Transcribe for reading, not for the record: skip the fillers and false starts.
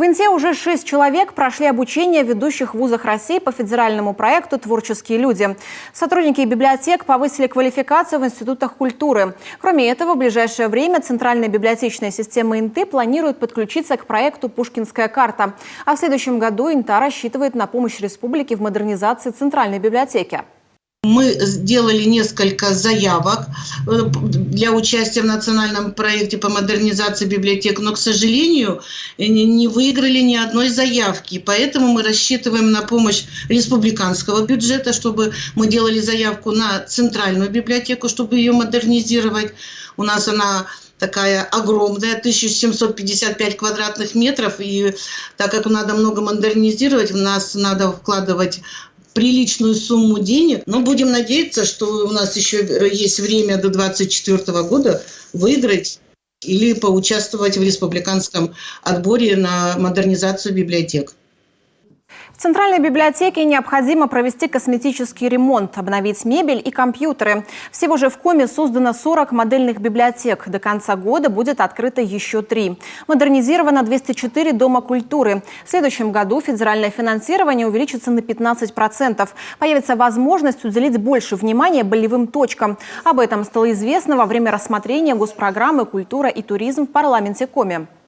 В Инте уже 6 человек прошли обучение в ведущих вузах России по федеральному проекту «Творческие люди». Сотрудники библиотек повысили квалификацию в институтах культуры. Кроме этого, в ближайшее время Центральная библиотечная система Инты планирует подключиться к проекту «Пушкинская карта». А в следующем году Инта рассчитывает на помощь республике в модернизации Центральной библиотеки. Мы сделали несколько заявок для участия в национальном проекте по модернизации библиотек, но, к сожалению, не выиграли ни одной заявки. Поэтому мы рассчитываем на помощь республиканского бюджета, чтобы мы делали заявку на центральную библиотеку, чтобы ее модернизировать. У нас она такая огромная, 1755 квадратных метров, и так как надо много модернизировать, в нас надо вкладывать приличную сумму денег, но будем надеяться, что у нас еще есть время до 2024 года выиграть или поучаствовать в республиканском отборе на модернизацию библиотек. В Центральной библиотеке необходимо провести косметический ремонт, обновить мебель и компьютеры. Всего же в Коми создано 40 модельных библиотек. До конца года будет открыто еще 3. Модернизировано 204 дома культуры. В следующем году федеральное финансирование увеличится на 15%. Появится возможность уделить больше внимания болевым точкам. Об этом стало известно во время рассмотрения госпрограммы «Культура и туризм» в парламенте Коми.